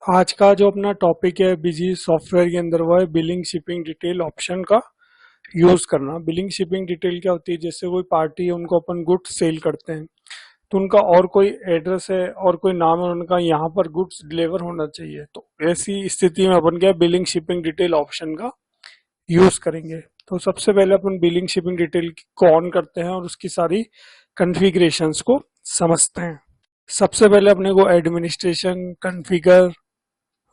आज का जो अपना टॉपिक है बिजी सॉफ्टवेयर के अंदर वो है बिलिंग शिपिंग डिटेल ऑप्शन का यूज करना। बिलिंग शिपिंग डिटेल क्या होती है? जैसे कोई पार्टी है, उनको अपन गुड्स सेल करते हैं तो उनका और कोई एड्रेस है और कोई नाम है, उनका यहाँ पर गुड्स डिलीवर होना चाहिए। तो ऐसी स्थिति में अपन क्या बिलिंग शिपिंग डिटेल ऑप्शन का यूज करेंगे। तो सबसे पहले अपन बिलिंग शिपिंग डिटेल को ऑन करते हैं और उसकी सारी कॉन्फ़िगरेशंस को समझते हैं। सबसे पहले अपने को administration configure,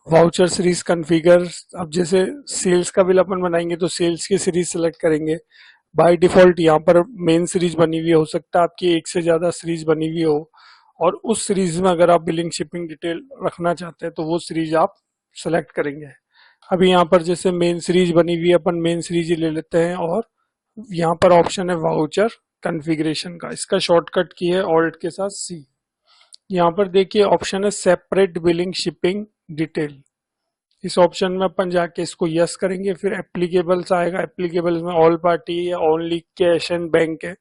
voucher series configure. अब जैसे सेल्स का बिल अपन बनाएंगे तो सेल्स की सीरीज सेलेक्ट करेंगे। बाय डिफॉल्ट यहाँ पर मेन सीरीज बनी हुई हो सकता है आपकी एक से ज्यादा सीरीज बनी हुई हो, और उस सीरीज में अगर आप बिलिंग शिपिंग डिटेल रखना चाहते हैं तो वो सीरीज आप सेलेक्ट करेंगे। अभी यहाँ पर जैसे मेन सीरीज बनी हुई है, अपन मेन सीरीज ही ले लेते हैं। और यहाँ पर ऑप्शन है वाउचर कॉन्फ़िगरेशन का, इसका शॉर्टकट की है ऑल्ट के साथ सी। यहाँ पर देखिए ऑप्शन है सेपरेट बिलिंग शिपिंग डिटेल। इस ऑप्शन में अपन जाके इसको यस करेंगे। फिर एप्लीकेबल्स आएगा, एप्लीकेबल्स में ऑल पार्टी या ओनली कैश एंड बैंक है।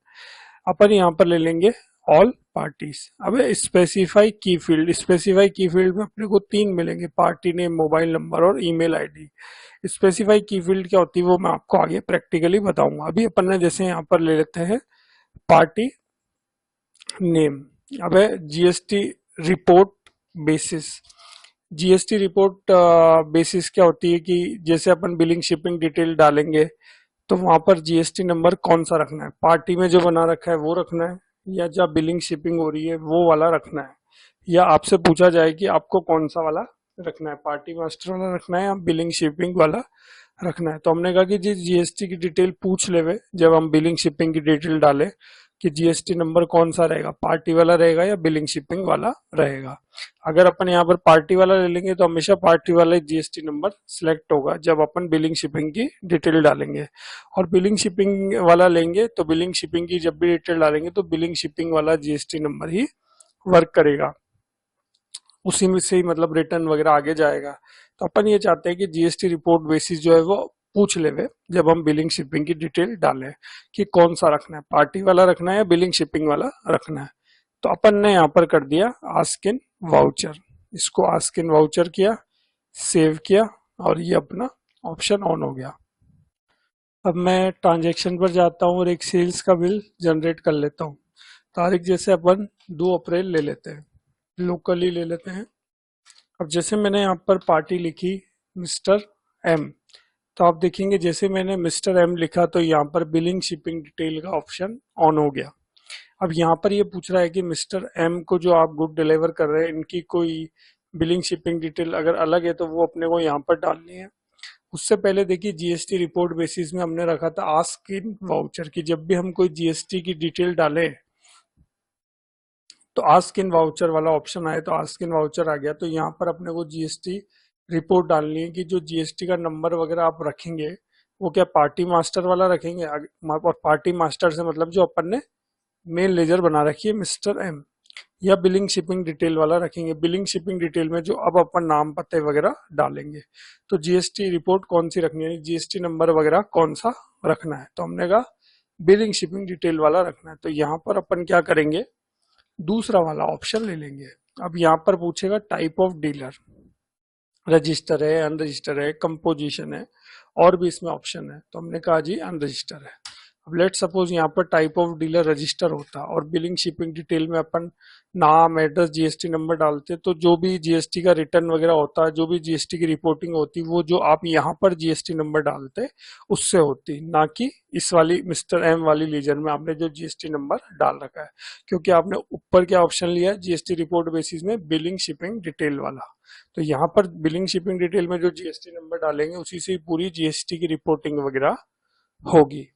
अपन यहाँ पर ले लेंगे ऑल पार्टीज। अब स्पेसिफाई की फील्ड, स्पेसिफाई की फील्ड में अपने को तीन मिलेंगे, पार्टी नेम, मोबाइल नंबर और ईमेल आईडी। स्पेसिफाई की फील्ड क्या होती है वो मैं आपको आगे प्रैक्टिकली बताऊंगा। अभी अपन ने जैसे यहाँ पर ले लेते हैं पार्टी नेम। अब है GST report basis. GST report basis क्या होती है कि जैसे अपन बिलिंग शिपिंग डिटेल डालेंगे तो वहां पर जीएसटी नंबर कौन सा रखना है, पार्टी में जो बना रखा है वो रखना है, या जब बिलिंग शिपिंग हो रही है वो वाला रखना है, या आपसे पूछा जाए कि आपको कौन सा वाला रखना है, पार्टी मास्टर वाला रखना है या बिलिंग शिपिंग वाला रखना है। तो हमने कहा कि जी जीएसटी की डिटेल पूछ लेवे जब हम बिलिंग शिपिंग की डिटेल डालें कि जीएसटी नंबर कौन सा रहेगा, पार्टी वाला रहेगा या बिलिंग शिपिंग वाला रहेगा। अगर अपन यहाँ पर पार्टी वाला ले लेंगे तो हमेशा पार्टी वाला जीएसटी नंबर सिलेक्ट होगा जब अपन बिलिंग शिपिंग की डिटेल डालेंगे। और बिलिंग शिपिंग वाला लेंगे तो बिलिंग शिपिंग की जब भी डिटेल डालेंगे तो बिलिंग शिपिंग वाला जीएसटी नंबर ही वर्क करेगा, उसी में से ही मतलब रिटर्न वगैरह आगे जाएगा। तो अपन ये चाहते हैं कि जीएसटी रिपोर्ट बेसिस जो है वो पूछ लेवे जब हम बिलिंग शिपिंग की डिटेल डालें कि कौन सा रखना है, पार्टी वाला रखना है या बिलिंग शिपिंग वाला रखना है। तो अपन ने यहाँ पर कर दिया आस्क इन वाउचर, इसको आस्क इन वाउचर किया, सेव किया और ये अपना ऑप्शन ऑन हो गया। अब मैं ट्रांजेक्शन पर जाता हूँ और एक सेल्स का बिल जनरेट कर लेता हूँ। तारीख जैसे अपन 2 अप्रैल ले लेते हैं, लोकली ले लेते हैं। अब जैसे मैंने यहाँ पर पार्टी लिखी मिस्टर एम, तो आप देखेंगे जैसे मैंने मिस्टर एम लिखा तो यहाँ पर बिलिंग शिपिंग डिटेल का ऑप्शन ऑन हो गया। अब यहाँ पर ये पूछ रहा है कि मिस्टर एम को जो आप गुड डिलीवर कर रहे हैं इनकी कोई बिलिंग शिपिंग डिटेल अगर अलग है तो वो अपने को यहाँ पर डालनी है। उससे पहले देखिए जीएसटी रिपोर्ट बेसिस में हमने रखा था आस्क इन वाउचर की, जब भी हम कोई जीएसटी की डिटेल डालें तो आस्क इन वाउचर वाला ऑप्शन आए तो आस्क इन वाउचर आ गया। तो यहाँ पर अपने को जीएसटी रिपोर्ट डालनी है कि जो जीएसटी का नंबर वगैरह आप रखेंगे वो क्या पार्टी मास्टर वाला रखेंगे, और पार्टी मास्टर से मतलब जो अपन ने मेन लेजर बना रखी है मिस्टर एम, या बिलिंग शिपिंग डिटेल वाला रखेंगे। बिलिंग शिपिंग डिटेल में जो अब अपन नाम पते वगैरह डालेंगे तो जीएसटी रिपोर्ट कौन सी रखनी है, जीएसटी नंबर वगैरह कौन सा रखना है, तो हमने कहा बिलिंग शिपिंग डिटेल वाला रखना है। तो यहाँ पर अपन क्या करेंगे, दूसरा वाला ऑप्शन ले लेंगे। अब यहाँ पर पूछेगा टाइप ऑफ डीलर, रजिस्टर है, अनरजिस्टर है, कंपोजिशन है, और भी इसमें ऑप्शन है। तो हमने कहा जी अनरजिस्टर है। अब लेट सपोज यहाँ पर टाइप ऑफ डीलर रजिस्टर होता और बिलिंग शिपिंग डिटेल में अपन नाम, एड्रेस, जीएसटी नंबर डालते तो जो भी जीएसटी का रिटर्न वगैरह होता है, जो भी जीएसटी की रिपोर्टिंग होती, वो जो आप यहाँ पर जीएसटी नंबर डालते उससे होती, ना कि इस वाली मिस्टर एम वाली लीजर में आपने जो जीएसटी नंबर डाल रखा है। क्योंकि आपने ऊपर क्या ऑप्शन लिया है जीएसटी रिपोर्ट बेसिस में बिलिंग शिपिंग डिटेल वाला, तो यहाँ पर बिलिंग शिपिंग डिटेल में जो जीएसटी नंबर डालेंगे उसी से पूरी जीएसटी की रिपोर्टिंग वगैरह होगी,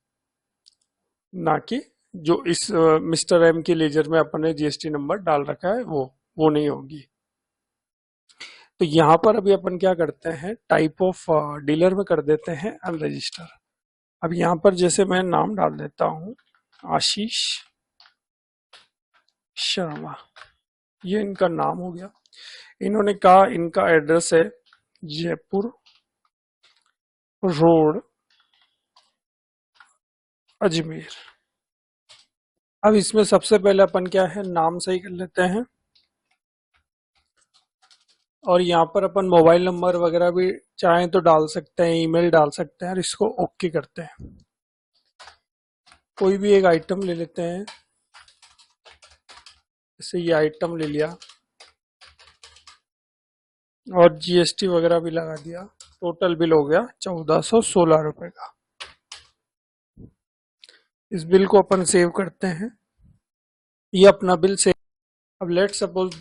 ना कि जो इस मिस्टर एम के लेजर में अपन ने जीएसटी नंबर डाल रखा है वो नहीं होगी। तो यहाँ पर अभी अपन क्या करते हैं, टाइप ऑफ डीलर में कर देते हैं अनरजिस्टर। अब यहाँ पर जैसे मैं नाम डाल देता हूँ आशीष शर्मा, ये इनका नाम हो गया। इन्होंने कहा इनका एड्रेस है जयपुर रोड अजमेर। अब इसमें सबसे पहले अपन क्या है नाम सही कर लेते हैं, और यहाँ पर अपन मोबाइल नंबर वगैरह भी चाहें तो डाल सकते हैं, ईमेल डाल सकते हैं और इसको ओके करते हैं। कोई भी एक आइटम ले लेते हैं, जैसे ये आइटम ले लिया और जीएसटी वगैरह भी लगा दिया, टोटल बिल हो गया 1416 रुपए का। इस बिल को अपन सेव करते हैं, ये अपना बिल सेव। अब लेट सपोज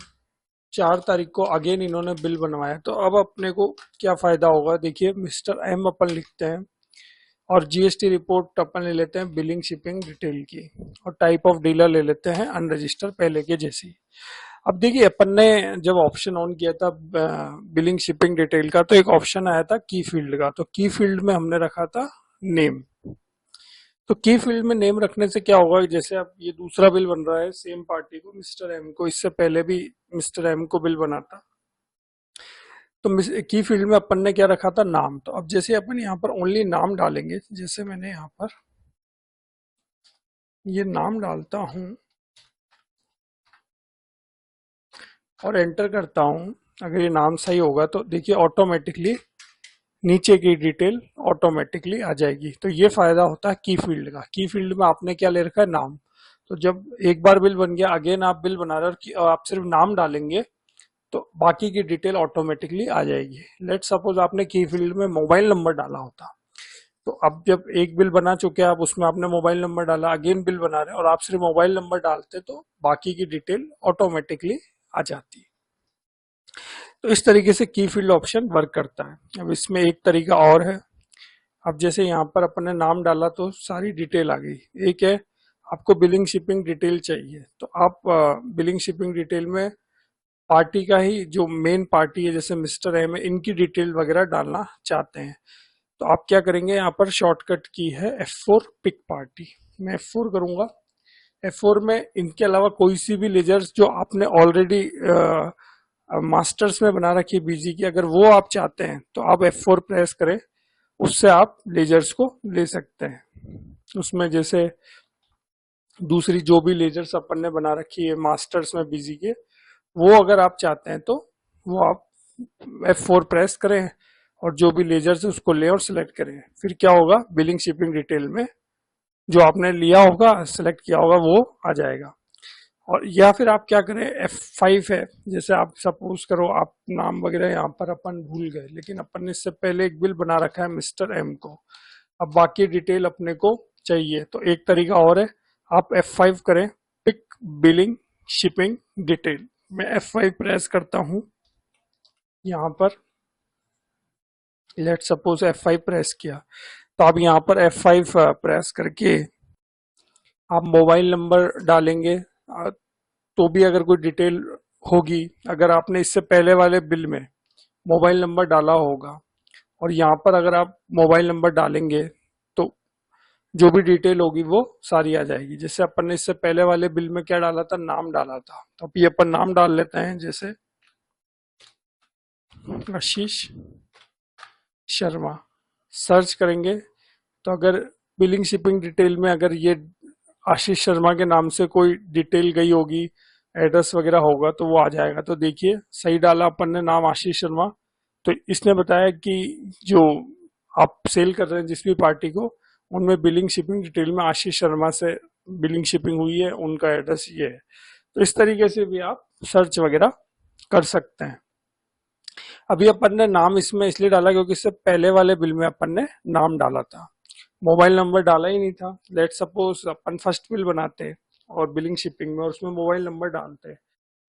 4 तारीख को अगेन इन्होंने बिल बनवाया, तो अब अपने को क्या फायदा होगा, देखिए मिस्टर एम अपन लिखते हैं और जीएसटी रिपोर्ट अपन ले लेते हैं बिलिंग शिपिंग डिटेल की, और टाइप ऑफ डीलर ले लेते हैं अनरजिस्टर्ड पहले के जैसी। अब देखिए अपन ने जब ऑप्शन ऑन किया था बिलिंग शिपिंग डिटेल का, तो एक ऑप्शन आया था की फील्ड का, तो की फील्ड में हमने रखा था नेम। तो की फील्ड में नेम रखने से क्या होगा, जैसे अब ये दूसरा बिल बन रहा है सेम पार्टी को, मिस्टर एम को, इससे पहले भी मिस्टर एम को बिल बना था, तो की फील्ड में अपन ने क्या रखा था, नाम। तो अब जैसे अपन यहाँ पर ओनली नाम डालेंगे, जैसे मैंने यहाँ पर ये नाम डालता हूं और एंटर करता हूं, अगर ये नाम सही होगा तो देखिए ऑटोमेटिकली नीचे की डिटेल ऑटोमेटिकली आ जाएगी। तो ये फायदा होता है की फील्ड का। की फील्ड में आपने क्या ले रखा है, नाम। तो जब एक बार बिल बन गया, अगेन आप बिल बना रहे हो और आप सिर्फ नाम डालेंगे, तो बाकी की डिटेल ऑटोमेटिकली आ जाएगी। लेट सपोज आपने की फील्ड में मोबाइल नंबर डाला होता, तो अब जब एक बिल बना चुके हैं आप, उसमें आपने मोबाइल नंबर डाला, अगेन बिल बना रहे और आप सिर्फ मोबाइल नंबर डालते, तो बाकी की डिटेल ऑटोमेटिकली आ जाती। तो इस तरीके से की फील्ड ऑप्शन वर्क करता है। अब इसमें एक तरीका और है, अब जैसे यहाँ पर अपन ने नाम डाला तो सारी डिटेल आ गई। एक है आपको बिलिंग शिपिंग डिटेल चाहिए, तो आप बिलिंग शिपिंग डिटेल में पार्टी का ही जो मेन पार्टी है, जैसे मिस्टर एम है, इनकी डिटेल वगैरह डालना चाहते हैं, तो आप क्या करेंगे, यहाँ पर शॉर्टकट की है F4 पिक पार्टी। मैं F4 करूंगा। F4 में इनके अलावा कोई सी भी लेजर्स जो आपने ऑलरेडी मास्टर्स में बना रखी है बीजी की, अगर वो आप चाहते हैं तो आप F4 प्रेस करें, उससे आप लेजर्स को ले सकते हैं। उसमें जैसे दूसरी जो भी लेजर्स अपन ने बना रखी है मास्टर्स में बीजी के, वो अगर आप चाहते हैं तो वो आप F4 प्रेस करें और जो भी लेजर्स है उसको ले और सिलेक्ट करें। फिर क्या होगा, बिलिंग शिपिंग डिटेल में जो आपने लिया होगा, सिलेक्ट किया होगा, वो आ जाएगा। और या फिर आप क्या करें, F5 है, जैसे आप सपोज करो आप नाम वगैरह यहाँ पर अपन भूल गए, लेकिन अपन ने इससे पहले एक बिल बना रखा है मिस्टर एम को, अब बाकी डिटेल अपने को चाहिए, तो एक तरीका और है, आप F5 करें, पिक बिलिंग शिपिंग डिटेल। मैं F5 प्रेस करता हूं यहाँ पर, लेट सपोज F5 प्रेस किया, तो आप यहाँ पर F5 प्रेस करके आप मोबाइल नंबर डालेंगे, तो भी अगर कोई डिटेल होगी, अगर आपने इससे पहले वाले बिल में मोबाइल नंबर डाला होगा और यहाँ पर अगर आप मोबाइल नंबर डालेंगे, तो जो भी डिटेल होगी वो सारी आ जाएगी। जैसे अपन ने इससे पहले वाले बिल में क्या डाला था, नाम डाला था, तो अब ये अपन नाम डाल लेते हैं, जैसे आशीष शर्मा। सर्च करेंगे तो अगर बिलिंग शिपिंग डिटेल में अगर ये आशीष शर्मा के नाम से कोई डिटेल गई होगी, एड्रेस वगैरह होगा, तो वो आ जाएगा। तो देखिए सही डाला अपन ने नाम आशीष शर्मा, तो इसने बताया कि जो आप सेल कर रहे हैं जिस भी पार्टी को, उनमें बिलिंग शिपिंग डिटेल में आशीष शर्मा से बिलिंग शिपिंग हुई है, उनका एड्रेस ये है। तो इस तरीके से भी आप सर्च वगैरह कर सकते हैं। अभी अपन ने नाम इसमें इसलिए डाला क्योंकि इससे पहले वाले बिल में अपन ने नाम डाला था, मोबाइल नंबर डाला ही नहीं था। लेट सपोज अपन फर्स्ट बिल बनाते और बिलिंग शिपिंग में, और उसमें मोबाइल नंबर डालते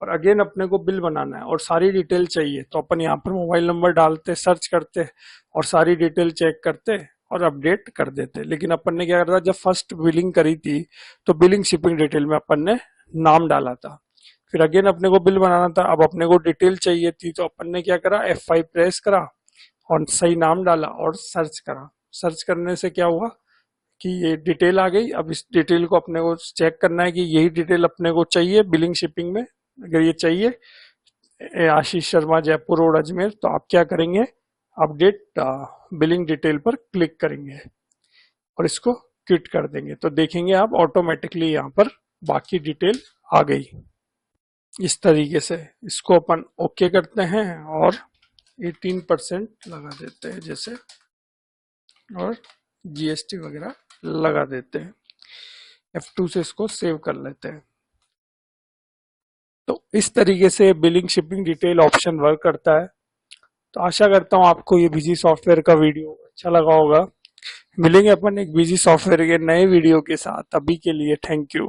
और अगेन अपने को बिल बनाना है और सारी डिटेल चाहिए, तो अपन यहाँ पर मोबाइल नंबर डालते, सर्च करते और सारी डिटेल चेक करते और अपडेट कर देते। लेकिन अपन ने क्या करा, जब फर्स्ट बिलिंग करी थी तो बिलिंग शिपिंग डिटेल में अपन ने नाम डाला था, फिर अगेन अपने को बिल बनाना था, अब अपने को डिटेल चाहिए थी, तो अपन ने क्या करा, F5 प्रेस करा और सही नाम डाला और सर्च करा। सर्च करने से क्या हुआ कि ये डिटेल आ गई। अब इस डिटेल को अपने को चेक करना है कि यही डिटेल अपने को चाहिए बिलिंग शिपिंग में। अगर ये चाहिए आशीष शर्मा जयपुर रोड अजमेर, तो आप क्या करेंगे, अपडेट बिलिंग डिटेल पर क्लिक करेंगे और इसको क्विट कर देंगे, तो देखेंगे आप ऑटोमेटिकली यहाँ पर बाकी डिटेल आ गई। इस तरीके से इसको अपन ओके करते हैं और 18% लगा देते हैं जैसे, और जीएसटी वगैरह लगा देते हैं। F2 से इसको सेव कर लेते हैं। तो इस तरीके से billing shipping detail option work करता है। तो आशा करता हूँ आपको ये बिजी सॉफ्टवेयर का वीडियो अच्छा लगा होगा। मिलेंगे अपन एक बिजी सॉफ्टवेयर के नए वीडियो के साथ, अभी के लिए थैंक यू।